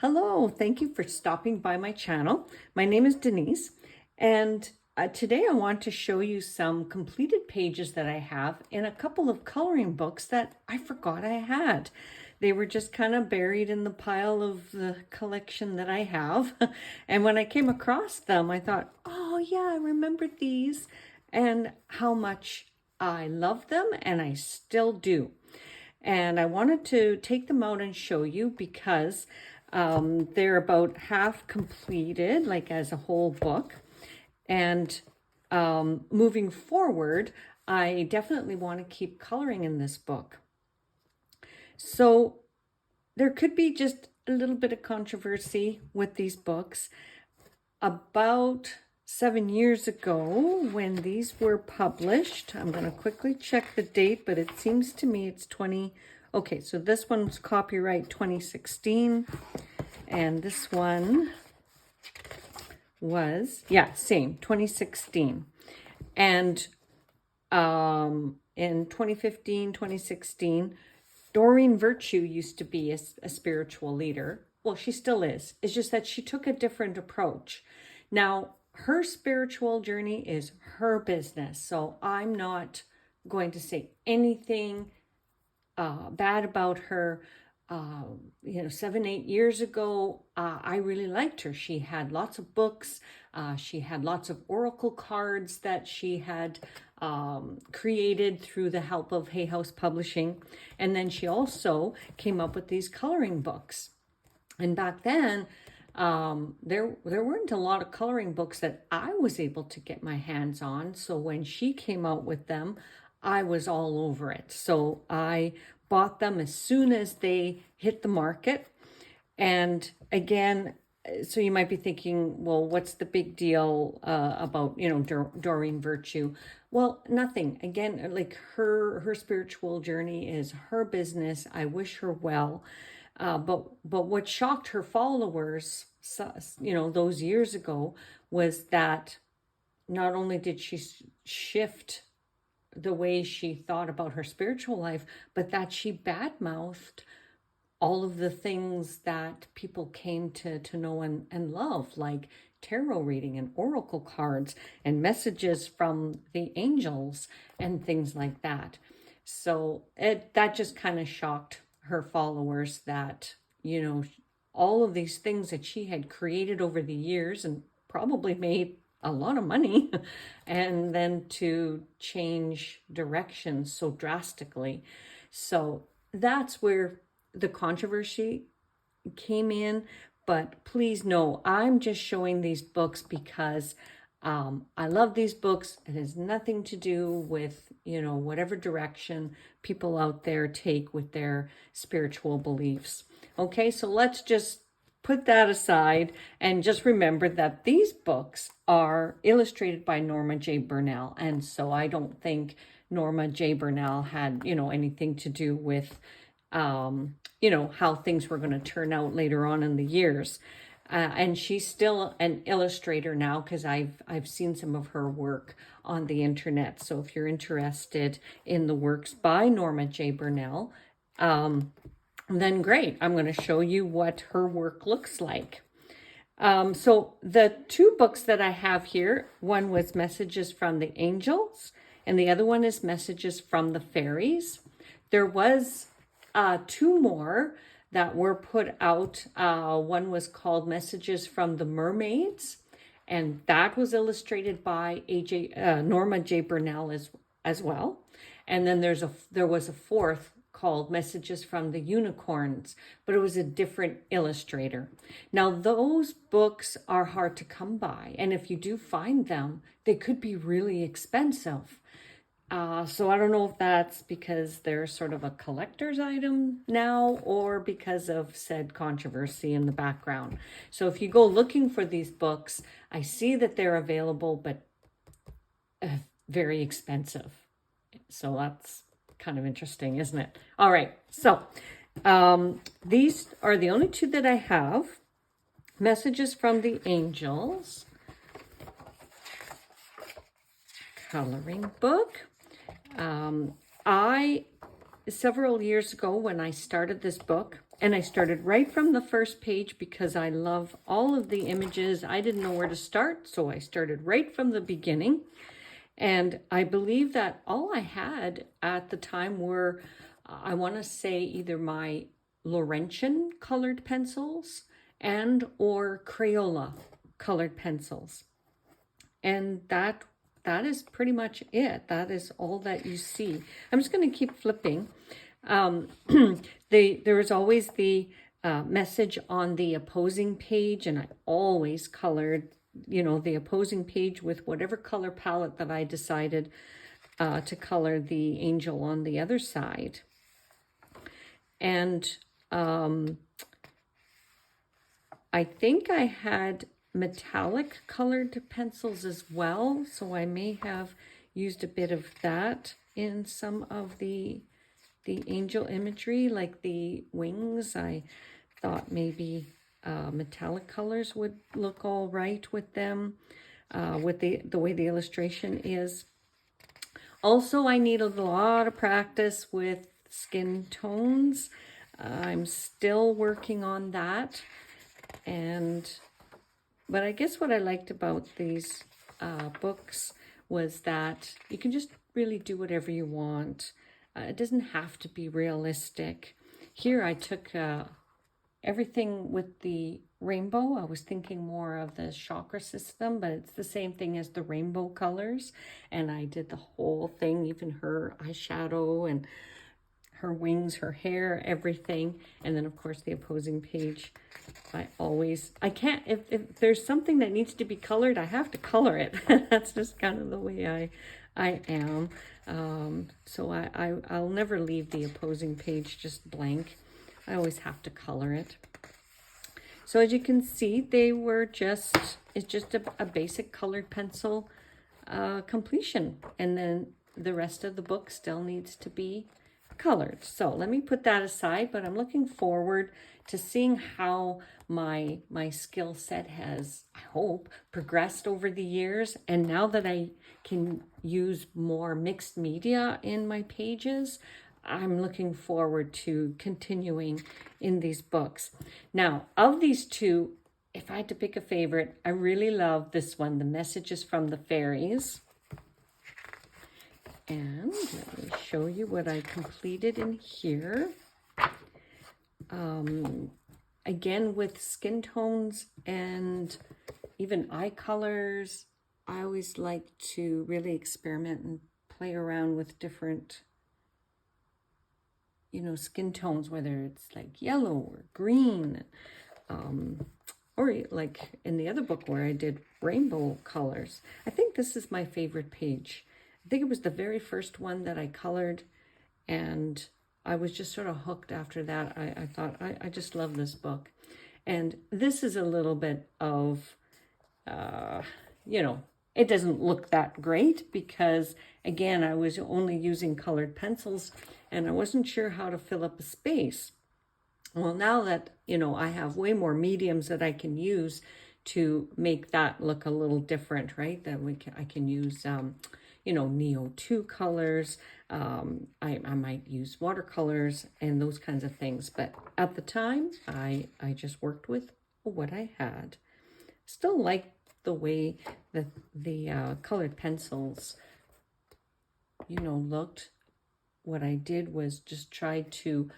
Hello, thank you for stopping by my channel. My name is Denise, and today I want to show you some completed pages that I have in a couple of coloring books that I forgot I had. They were just kind of buried in the pile of the collection that I have. And when I came across them, I thought, oh yeah, I remembered these and how much I love them, and I still do. And I wanted to take them out and show you because they're about half completed, like as a whole book. And moving forward, I definitely want to keep coloring in this book. So there could be just a little bit of controversy with these books. About 7 years ago, when these were published, I'm going to quickly check the date, but it seems to me it's okay, so this one's copyright 2016, and this one was, same, 2016. And in 2015, 2016, Doreen Virtue used to be a spiritual leader. Well, she still is. It's just that she took a different approach. Now, her spiritual journey is her business. So I'm not going to say anything bad about her. 7, 8 years ago, I really liked her. She had lots of books. She had lots of oracle cards that she had created through the help of Hay House Publishing. And then she also came up with these coloring books. And back then, there weren't a lot of coloring books that I was able to get my hands on. So when she came out with them, I was all over it. So I bought them as soon as they hit the market. And again, so you might be thinking, well, what's the big deal about, Doreen Virtue? Well, nothing. Again, like her spiritual journey is her business. I wish her well. But what shocked her followers, those years ago, was that not only did she shift the way she thought about her spiritual life, but that she badmouthed all of the things that people came to know and love, like tarot reading and oracle cards and messages from the angels and things like that. So that just kind of shocked her followers that, all of these things that she had created over the years and probably made a lot of money, and then to change directions so drastically. So that's where the controversy came in. But please know, I'm just showing these books because I love these books. It has nothing to do with, whatever direction people out there take with their spiritual beliefs. Okay, so let's just put that aside and just remember that these books are illustrated by Norma J. Burnell. And so I don't think Norma J. Burnell had, anything to do with, how things were going to turn out later on in the years. And she's still an illustrator now because I've seen some of her work on the internet. So if you're interested in the works by Norma J. Burnell, then great. I'm going to show you what her work looks like. So the two books that I have here, one was Messages from the Angels, and the other one is Messages from the Fairies. There was two more that were put out. One was called Messages from the Mermaids, and that was illustrated by Norma J. Burnell as well. And then there was a fourth called Messages from the Unicorns, but it was a different illustrator. Now, those books are hard to come by, and if you do find them, they could be really expensive. So I don't know if that's because they're sort of a collector's item now or because of said controversy in the background. So if you go looking for these books, I see that they're available, but very expensive. So that's kind of interesting, isn't it? All right, so these are the only two that I have. Messages from the Angels coloring book. Several years ago when I started this book, And I started right from the first page because I love all of the images. I didn't know where to start, so I started right from the beginning. And I believe that all I had at the time were, I want to say, either my Laurentian colored pencils and or Crayola colored pencils. And that is pretty much it. That is all that you see. I'm just going to keep flipping. There was always the message on the opposing page, and I always colored, the opposing page with whatever color palette that I decided to color the angel on the other side. And I think I had metallic colored pencils as well, so I may have used a bit of that in some of the angel imagery, like the wings. I thought maybe metallic colors would look all right with them, with the way the illustration is. Also, I need a lot of practice with skin tones. I'm still working on that. But I guess what I liked about these books was that you can just really do whatever you want. It doesn't have to be realistic. Here I took everything with the rainbow. I was thinking more of the chakra system, but it's the same thing as the rainbow colors. And I did the whole thing, even her eyeshadow and her wings, her hair, everything. And then of course the opposing page. I can't, if there's something that needs to be colored, I have to color it. That's just kind of the way I am. So I'll never leave the opposing page just blank. I always have to color it. So as you can see, it's just a basic colored pencil completion. And then the rest of the book still needs to be colored. So let me put that aside, but I'm looking forward to seeing how my skill set has, I hope, progressed over the years. And now that I can use more mixed media in my pages, I'm looking forward to continuing in these books. Now, of these two, if I had to pick a favorite, I really love this one, The Messages from the Fairies. And let me show you what I completed in here. Again, with skin tones and even eye colors, I always like to really experiment and play around with different, skin tones, whether it's like yellow or green, or like in the other book where I did rainbow colors. I think this is my favorite page. I think it was the very first one that I colored, and I was just sort of hooked after that. I thought, I just love this book. And this is a little bit of, it doesn't look that great because, again, I was only using colored pencils and I wasn't sure how to fill up a space. Well, now that, I have way more mediums that I can use to make that look a little different, right? That I can use, Neo 2 colors. I might use watercolors and those kinds of things. But at the time, I just worked with what I had. Still like the way that the colored pencils, looked. What I did was just try to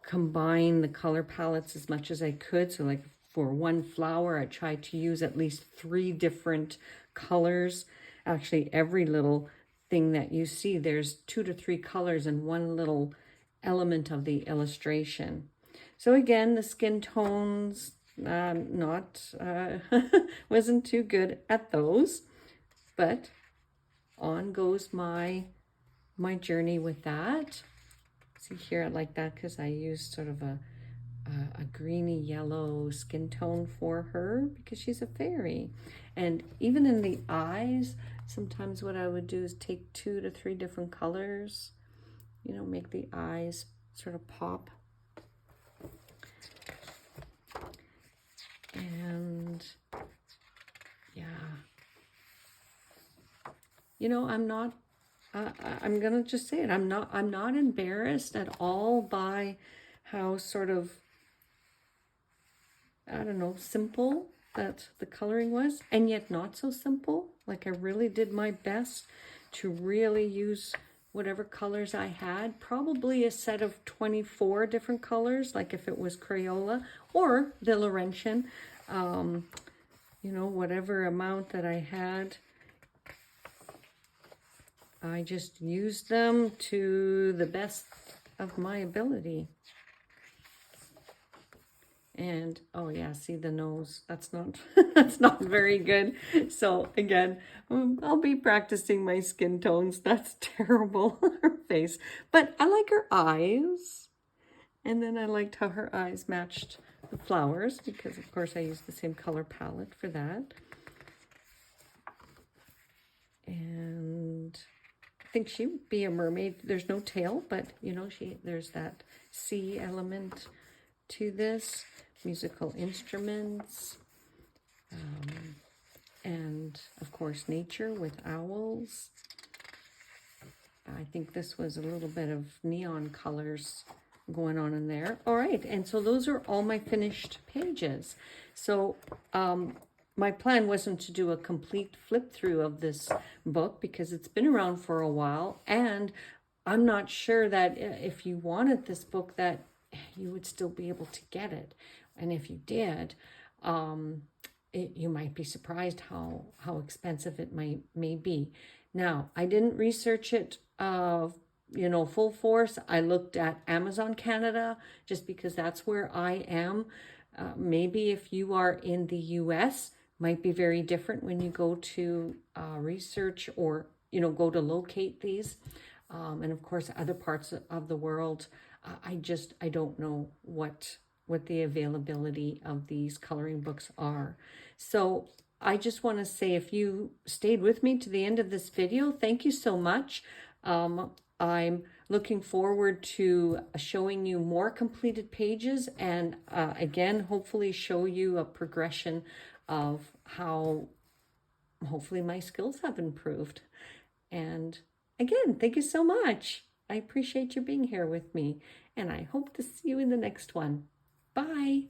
combine the color palettes as much as I could. So like for one flower, I tried to use at least 3 different colors. Actually, every little thing that you see, there's 2 to 3 colors in one little element of the illustration. So again, the skin tones, wasn't too good at those, but on goes my journey with that. See here, I like that because I used sort of a greeny yellow skin tone for her because she's a fairy. And even in the eyes, sometimes what I would do is take 2 to 3 different colors, make the eyes sort of pop. And yeah, I'm gonna just say it. I'm not embarrassed at all by how sort of I don't know, simple that the coloring was, and yet not so simple. Like I really did my best to really use whatever colors I had, probably a set of 24 different colors, like if it was Crayola or the Laurentian, you know, whatever amount that I had. I just used them to the best of my ability. And oh yeah, see the nose, that's not that's not very good. So again, I'll be practicing my skin tones. That's terrible. Her face, but I like her eyes, and then I liked how her eyes matched the flowers, because of course I used the same color palette for that. And I think she would be a mermaid. There's no tail, but you know, there's that sea element to this. Musical instruments, and of course nature with owls. I think this was a little bit of neon colors going on in there. All right, and so those are all my finished pages. So my plan wasn't to do a complete flip through of this book because it's been around for a while, and I'm not sure that if you wanted this book that you would still be able to get it. And if you did, you might be surprised how expensive it may be. Now, I didn't research it, you know, full force. I looked at Amazon Canada just because that's where I am. Maybe if you are in the US, might be very different when you go to research or, you know, go to locate these. And of course, other parts of the world, I don't know what the availability of these coloring books are. So I just want to say, if you stayed with me to the end of this video, thank you so much. I'm looking forward to showing you more completed pages, and again, hopefully show you a progression of how hopefully my skills have improved. And again, thank you so much. I appreciate you being here with me, and I hope to see you in the next one. Bye.